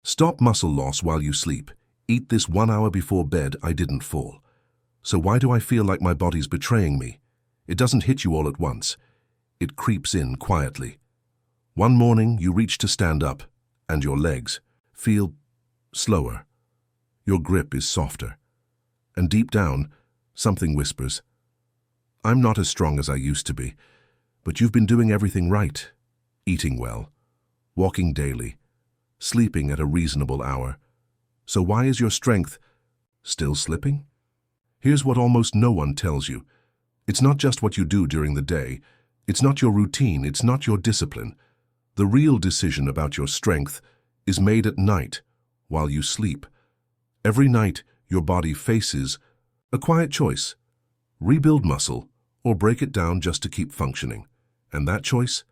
Stop muscle loss while you sleep. Eat this 1 hour before bed. I didn't fall. So why do I feel like my body's betraying me? It doesn't hit you all at once. It creeps in quietly. One morning you reach to stand up, and your legs feel slower. Your grip is softer. And deep down, something whispers, I'm not as strong as I used to be, but you've been doing everything right. Eating well, walking daily, sleeping at a reasonable hour. So why is your strength still slipping? Here's what almost no one tells you. It's not just what you do during the day. It's not your routine. It's not your discipline. The real decision about your strength is made at night while you sleep. Every night, your body faces a quiet choice: rebuild muscle or break it down just to keep functioning. And that choice,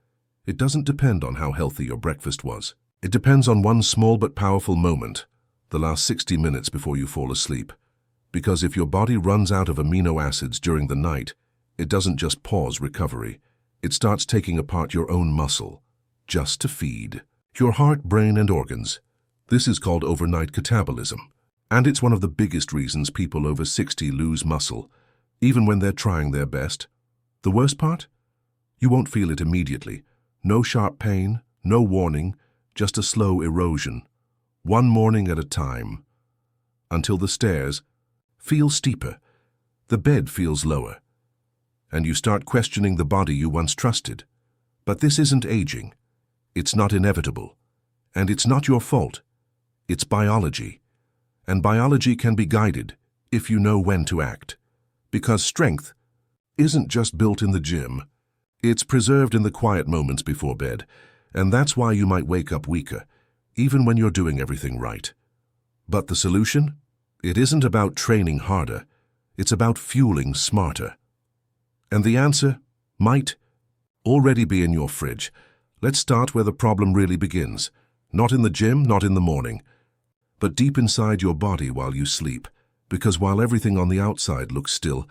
it doesn't depend on how healthy your breakfast was. It depends on one small but powerful moment, the last 60 minutes before you fall asleep. Because if your body runs out of amino acids during the night, it doesn't just pause recovery. It starts taking apart your own muscle, just to feed your heart, brain, and organs. This is called overnight catabolism. And it's one of the biggest reasons people over 60 lose muscle, even when they're trying their best. The worst part? You won't feel it immediately. No sharp pain, no warning, just a slow erosion. One morning at a time. Until the stairs feel steeper, the bed feels lower, and you start questioning the body you once trusted. But this isn't aging. It's not inevitable. And it's not your fault. It's biology. And biology can be guided if you know when to act. Because strength isn't just built in the gym. It's preserved in the quiet moments before bed. And that's why you might wake up weaker, even when you're doing everything right. But the solution? It isn't about training harder. It's about fueling smarter. And the answer might already be in your fridge. Let's start where the problem really begins. Not in the gym, not in the morning, but deep inside your body while you sleep. Because while everything on the outside looks still,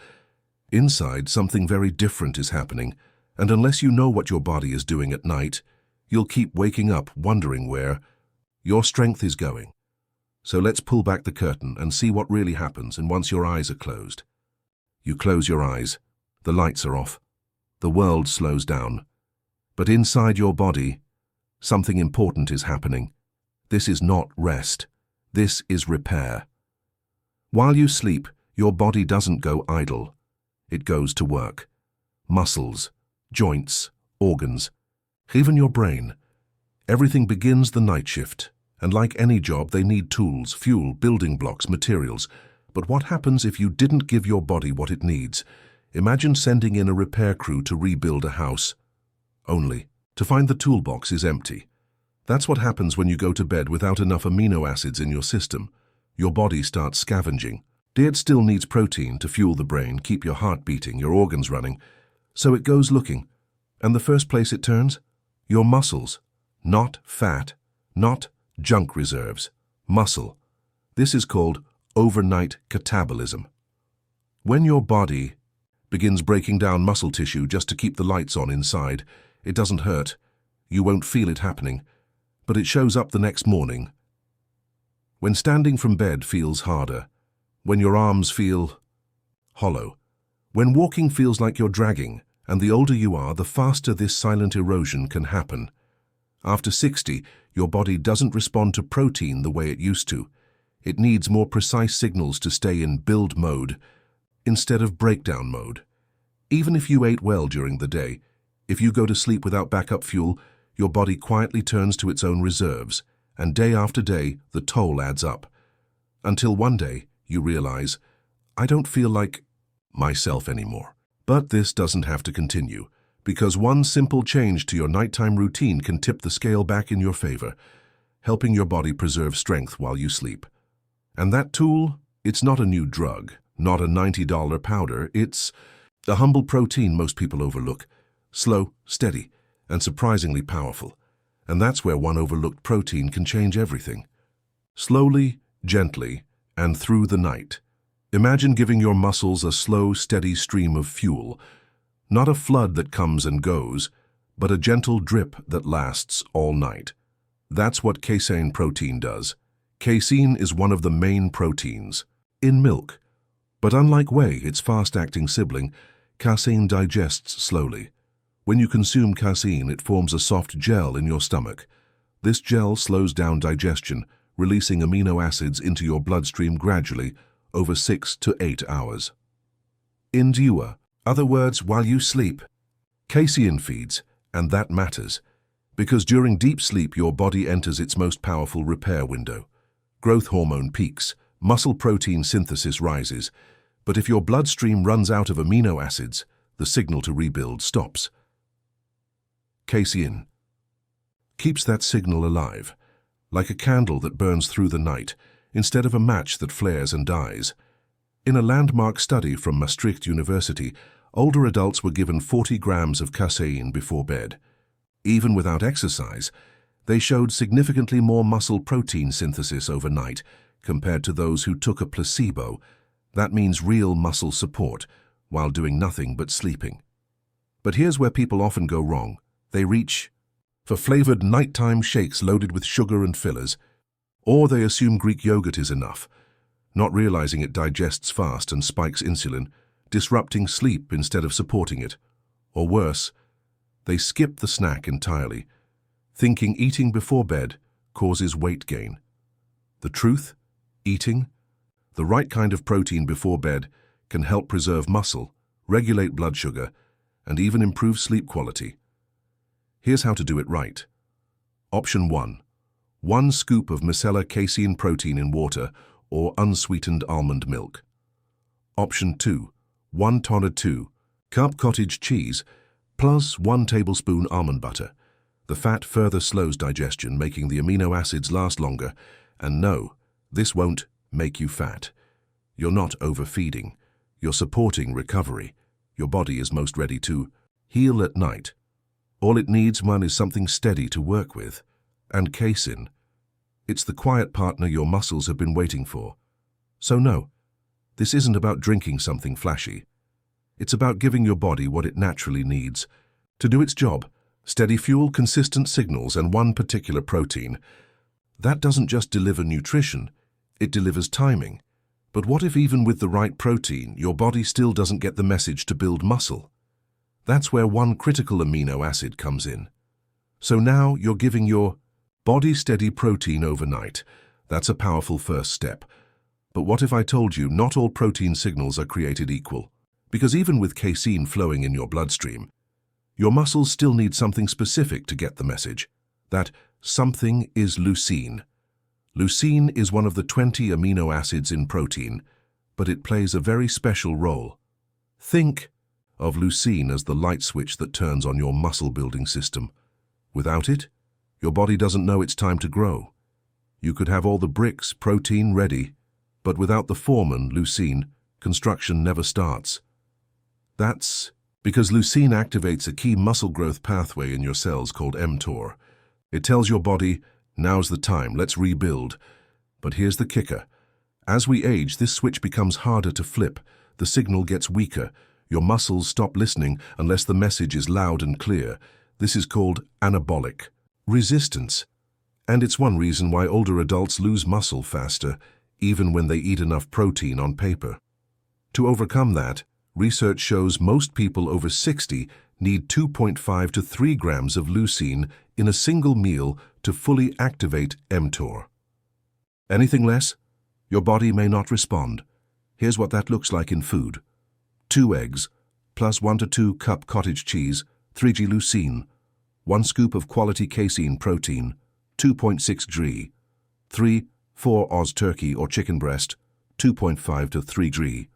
inside something very different is happening. And unless you know what your body is doing at night, you'll keep waking up wondering where your strength is going. So let's pull back the curtain and see what really happens. And once your eyes are closed, you close your eyes, the lights are off, the world slows down. But inside your body, something important is happening. This is not rest. This is repair. While you sleep, your body doesn't go idle. It goes to work. Muscles, joints, organs, even your brain. Everything begins the night shift. And like any job, they need tools, fuel, building blocks, materials. But what happens if you didn't give your body what it needs? Imagine sending in a repair crew to rebuild a house, only to find the toolbox is empty. That's what happens when you go to bed without enough amino acids in your system. Your body starts scavenging. It still needs protein to fuel the brain, keep your heart beating, your organs running. So it goes looking. And the first place it turns? Your muscles. Not fat, not junk reserves. Muscle. This is called overnight catabolism. When your body begins breaking down muscle tissue just to keep the lights on inside, it doesn't hurt. You won't feel it happening. But it shows up the next morning. When standing from bed feels harder. When your arms feel hollow. When walking feels like you're dragging. And the older you are, the faster this silent erosion can happen. After 60, your body doesn't respond to protein the way it used to. It needs more precise signals to stay in build mode instead of breakdown mode. Even if you ate well during the day, if you go to sleep without backup fuel, your body quietly turns to its own reserves, and day after day, the toll adds up. Until one day, you realize, I don't feel like myself anymore. But this doesn't have to continue, because one simple change to your nighttime routine can tip the scale back in your favor, helping your body preserve strength while you sleep. And that tool, it's not a new drug, not a $90 powder, it's a humble protein most people overlook, slow, steady, and surprisingly powerful. And that's where one overlooked protein can change everything. Slowly, gently, and through the night. Imagine giving your muscles a slow, steady stream of fuel, not a flood that comes and goes, but a gentle drip that lasts all night. That's what casein protein does. Casein is one of the main proteins in milk. But unlike whey, its fast-acting sibling, casein digests slowly. When you consume casein, it forms a soft gel in your stomach. This gel slows down digestion, releasing amino acids into your bloodstream gradually over 6 to 8 hours. Endure, other words, while you sleep. Casein feeds, and that matters, because during deep sleep your body enters its most powerful repair window. Growth hormone peaks, muscle protein synthesis rises, but if your bloodstream runs out of amino acids, the signal to rebuild stops. Casein keeps that signal alive, like a candle that burns through the night, instead of a match that flares and dies. In a landmark study from Maastricht University, older adults were given 40 grams of casein before bed. Even without exercise, they showed significantly more muscle protein synthesis overnight compared to those who took a placebo. That means real muscle support, while doing nothing but sleeping. But here's where people often go wrong. They reach for flavored nighttime shakes loaded with sugar and fillers, or they assume Greek yogurt is enough, not realizing it digests fast and spikes insulin, disrupting sleep instead of supporting it. Or worse, they skip the snack entirely, thinking eating before bed causes weight gain. The truth? Eating the right kind of protein before bed can help preserve muscle, regulate blood sugar, and even improve sleep quality. Here's how to do it right. Option 1. 1 scoop of micellar casein protein in water or unsweetened almond milk. Option 2. 1 2 cup cottage cheese plus 1 tablespoon almond butter. The fat further slows digestion, making the amino acids last longer. And no, this won't make you fat. You're not overfeeding. You're supporting recovery. Your body is most ready to heal at night. All it needs, is something steady to work with. And casein. It's the quiet partner your muscles have been waiting for. So no, this isn't about drinking something flashy. It's about giving your body what it naturally needs to do its job. Steady fuel, consistent signals, and one particular protein. That doesn't just deliver nutrition, it delivers timing. But what if even with the right protein, your body still doesn't get the message to build muscle? That's where one critical amino acid comes in. So now you're giving your body steady protein overnight. That's a powerful first step. But what if I told you not all protein signals are created equal? Because even with casein flowing in your bloodstream, your muscles still need something specific to get the message. That something is leucine. Leucine is one of the 20 amino acids in protein, but it plays a very special role. Think of leucine as the light switch that turns on your muscle-building system. Without it, your body doesn't know it's time to grow. You could have all the bricks, protein ready, but without the foreman, leucine, construction never starts. That's because leucine activates a key muscle growth pathway in your cells called mTOR. It tells your body, now's the time, let's rebuild. But here's the kicker. As we age, this switch becomes harder to flip. The signal gets weaker. Your muscles stop listening unless the message is loud and clear. This is called anabolic resistance. And it's one reason why older adults lose muscle faster, even when they eat enough protein on paper. To overcome that, research shows most people over 60 need 2.5 to 3 grams of leucine in a single meal to fully activate mTOR. Anything less? Your body may not respond. Here's what that looks like in food. 2 eggs, plus 1 to 2 cup cottage cheese, 3g leucine, 1 scoop of quality casein protein, 2.6 g, 3-4 Oz turkey or chicken breast, 2.5 to 3 g,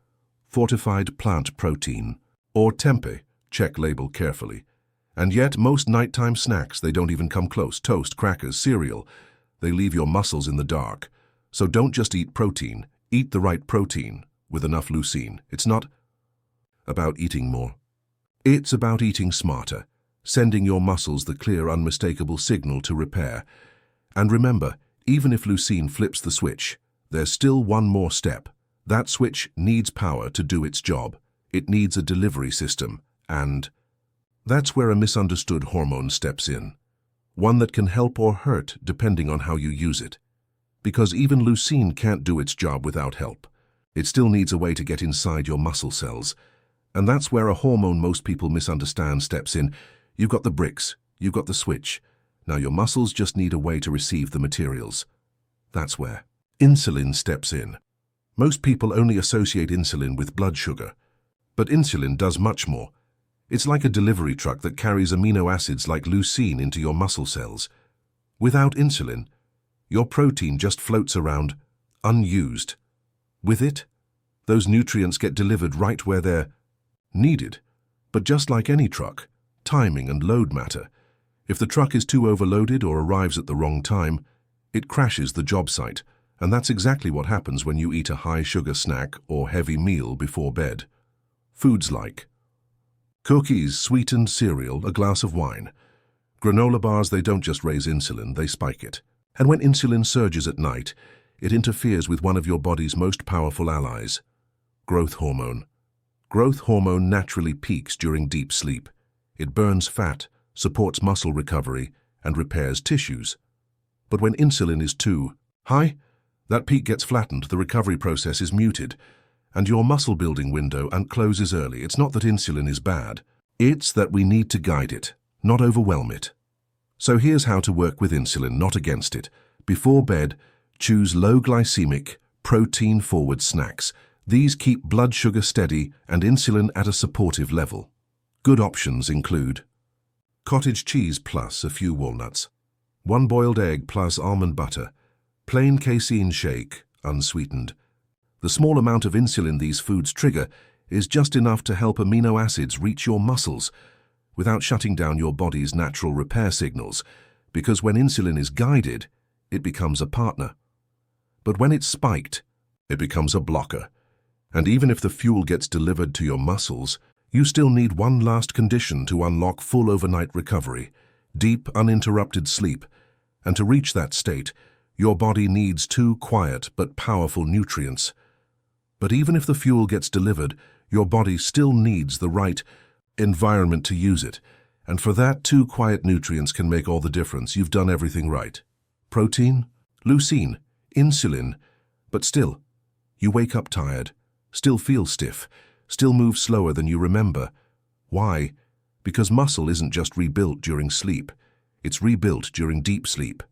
fortified plant protein, or tempeh, check label carefully. And yet, most nighttime snacks, they don't even come close. Toast, crackers, cereal, they leave your muscles in the dark. So don't just eat protein, eat the right protein with enough leucine. It's not about eating more. It's about eating smarter, sending your muscles the clear, unmistakable signal to repair. And remember, even if leucine flips the switch, there's still one more step. That switch needs power to do its job. It needs a delivery system, and that's where a misunderstood hormone steps in. one that can help or hurt depending on how you use it. Because even leucine can't do its job without help. It still needs a way to get inside your muscle cells. And that's where a hormone most people misunderstand steps in. You've got the bricks, you've got the switch. Now your muscles just need a way to receive the materials. That's where insulin steps in. Most people only associate insulin with blood sugar. But insulin does much more. It's like a delivery truck that carries amino acids like leucine into your muscle cells. Without insulin, your protein just floats around, unused. With it, those nutrients get delivered right where they're needed. But just like any truck, timing and load matter. If the truck is too overloaded or arrives at the wrong time, it crashes the job site. And that's exactly what happens when you eat a high-sugar snack or heavy meal before bed. Foods like cookies, sweetened cereal, a glass of wine. Granola bars, they don't just raise insulin, they spike it. And when insulin surges at night, it interferes with one of your body's most powerful allies, growth hormone. Growth hormone naturally peaks during deep sleep. It burns fat, supports muscle recovery, and repairs tissues. But when insulin is too high, that peak gets flattened, the recovery process is muted, and your muscle-building window closes early. It's not that insulin is bad. It's that we need to guide it, not overwhelm it. So here's how to work with insulin, not against it. Before bed, choose low-glycemic, protein-forward snacks. These keep blood sugar steady and insulin at a supportive level. Good options include cottage cheese plus a few walnuts, 1 boiled egg plus almond butter, plain casein shake, unsweetened. The small amount of insulin these foods trigger is just enough to help amino acids reach your muscles without shutting down your body's natural repair signals, because when insulin is guided, it becomes a partner. But when it's spiked, it becomes a blocker. And even if the fuel gets delivered to your muscles, you still need one last condition to unlock full overnight recovery, deep, uninterrupted sleep. And to reach that state, your body needs 2 quiet but powerful nutrients. But even if the fuel gets delivered, your body still needs the right environment to use it. And for that, 2 quiet nutrients can make all the difference. You've done everything right. Protein, leucine, insulin. But still, you wake up tired, still feel stiff, still move slower than you remember. Why? Because muscle isn't just rebuilt during sleep. It's rebuilt during deep sleep.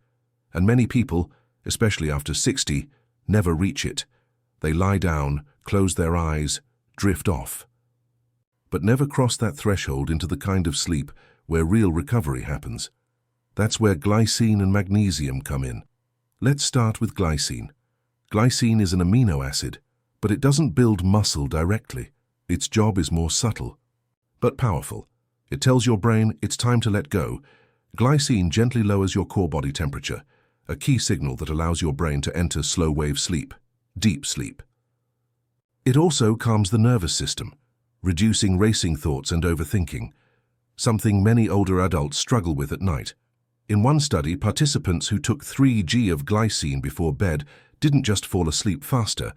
And many people, especially after 60, never reach it. They lie down, close their eyes, drift off. But never cross that threshold into the kind of sleep where real recovery happens. That's where glycine and magnesium come in. Let's start with glycine. Glycine is an amino acid, but it doesn't build muscle directly. Its job is more subtle, but powerful. It tells your brain it's time to let go. Glycine gently lowers your core body temperature, a key signal that allows your brain to enter slow-wave sleep, deep sleep. It also calms the nervous system, reducing racing thoughts and overthinking, something many older adults struggle with at night. In one study, participants who took 3 g of glycine before bed didn't just fall asleep faster,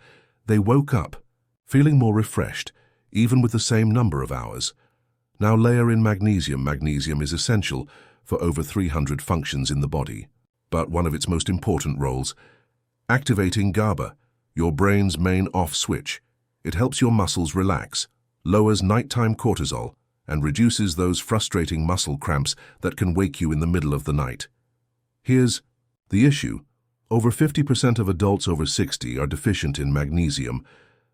they woke up, feeling more refreshed, even with the same number of hours. Now layer in magnesium. Magnesium is essential for over 300 functions in the body, but one of its most important roles, activating GABA, your brain's main off switch. It helps your muscles relax, lowers nighttime cortisol, and reduces those frustrating muscle cramps that can wake you in the middle of the night. Here's the issue. Over 50% of adults over 60 are deficient in magnesium,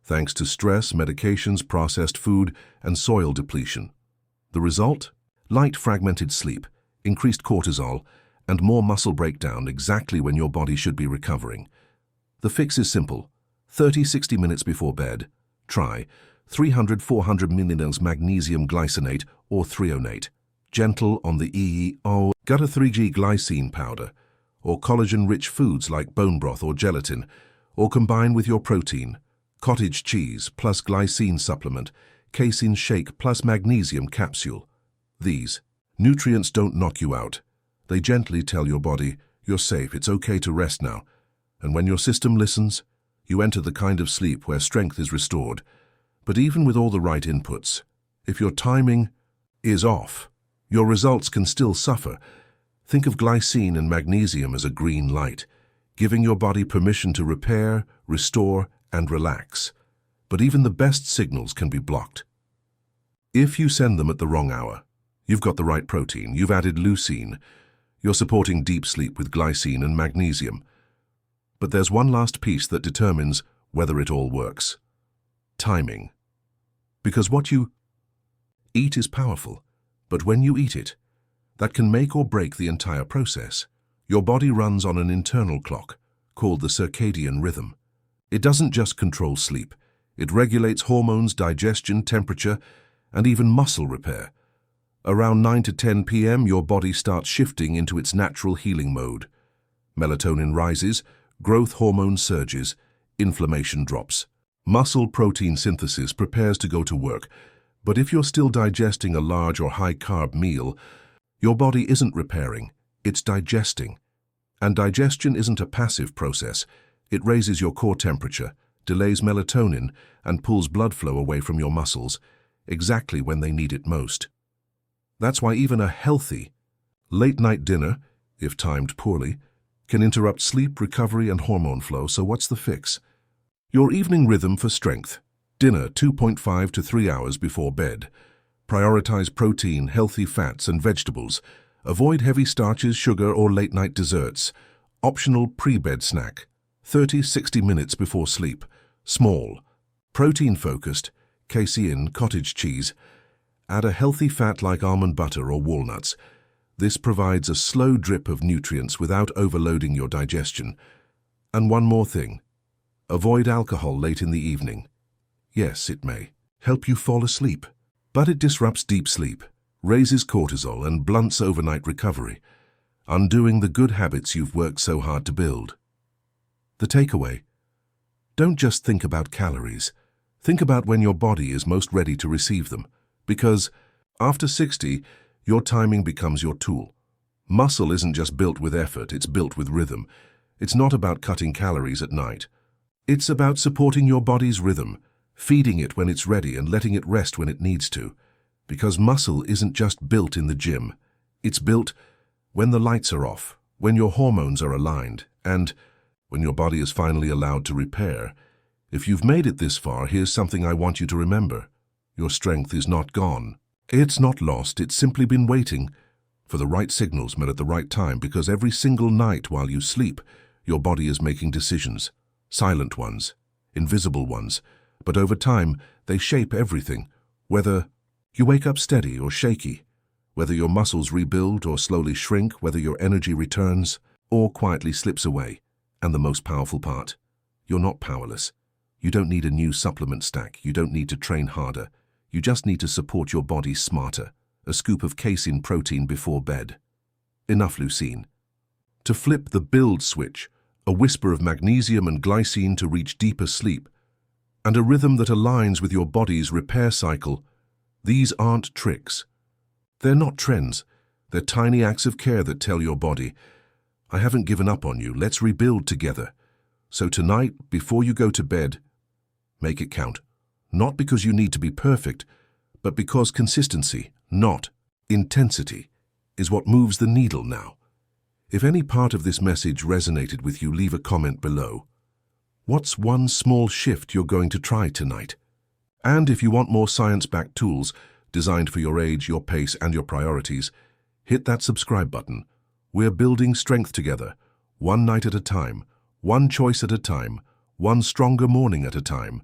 thanks to stress, medications, processed food, and soil depletion. The result? Light fragmented sleep, increased cortisol, and more muscle breakdown exactly when your body should be recovering. The fix is simple. 30-60 minutes before bed, try 300-400 milliliters magnesium glycinate or threonate, gentle on the EEO, gut a 3G glycine powder, or collagen-rich foods like bone broth or gelatin, or combine with your protein, cottage cheese plus glycine supplement, casein shake plus magnesium capsule. These nutrients don't knock you out. They gently tell your body, you're safe, it's okay to rest now. And when your system listens, you enter the kind of sleep where strength is restored. But even with all the right inputs, if your timing is off, your results can still suffer. Think of glycine and magnesium as a green light, giving your body permission to repair, restore, and relax. But even the best signals can be blocked. If you send them at the wrong hour, you've got the right protein, you've added leucine, you're supporting deep sleep with glycine and magnesium. But there's one last piece that determines whether it all works. Timing. Because what you eat is powerful, but when you eat it, that can make or break the entire process. Your body runs on an internal clock, called the circadian rhythm. It doesn't just control sleep, it regulates hormones, digestion, temperature, and even muscle repair. Around 9 to 10 p.m., your body starts shifting into its natural healing mode. Melatonin rises, growth hormone surges, inflammation drops. Muscle protein synthesis prepares to go to work, but if you're still digesting a large or high-carb meal, your body isn't repairing, it's digesting. And digestion isn't a passive process. It raises your core temperature, delays melatonin, and pulls blood flow away from your muscles, exactly when they need it most. That's why even a healthy, late-night dinner, if timed poorly, can interrupt sleep, recovery, and hormone flow. So what's the fix? Your evening rhythm for strength. Dinner 2.5 to 3 hours before bed. Prioritize protein, healthy fats, and vegetables. Avoid heavy starches, sugar, or late-night desserts. Optional pre-bed snack. 30-60 minutes before sleep. Small. Protein-focused. Casein, cottage cheese. Add a healthy fat like almond butter or walnuts. This provides a slow drip of nutrients without overloading your digestion. And one more thing. Avoid alcohol late in the evening. Yes, it may help you fall asleep, but it disrupts deep sleep, raises cortisol, and blunts overnight recovery, undoing the good habits you've worked so hard to build. The takeaway: don't just think about calories. Think about when your body is most ready to receive them. Because after 60, your timing becomes your tool. Muscle isn't just built with effort, it's built with rhythm. It's not about cutting calories at night. It's about supporting your body's rhythm, feeding it when it's ready and letting it rest when it needs to. Because muscle isn't just built in the gym. It's built when the lights are off, when your hormones are aligned, and when your body is finally allowed to repair. If you've made it this far, here's something I want you to remember. Your strength is not gone. It's not lost, it's simply been waiting for the right signals met at the right time, because every single night while you sleep, your body is making decisions. Silent ones, invisible ones, but over time, they shape everything. Whether you wake up steady or shaky, whether your muscles rebuild or slowly shrink, whether your energy returns or quietly slips away. And the most powerful part, you're not powerless. You don't need a new supplement stack, you don't need to train harder. You just need to support your body smarter. A scoop of casein protein before bed. Enough leucine. To flip the build switch, a whisper of magnesium and glycine to reach deeper sleep, and a rhythm that aligns with your body's repair cycle. These aren't tricks. They're not trends. They're tiny acts of care that tell your body, I haven't given up on you, let's rebuild together. So tonight, before you go to bed, make it count. Not because you need to be perfect, but because consistency, not intensity, is what moves the needle now. If any part of this message resonated with you, leave a comment below. What's one small shift you're going to try tonight? And if you want more science-backed tools designed for your age, your pace, and your priorities, hit that subscribe button. We're building strength together, one night at a time, one choice at a time, one stronger morning at a time.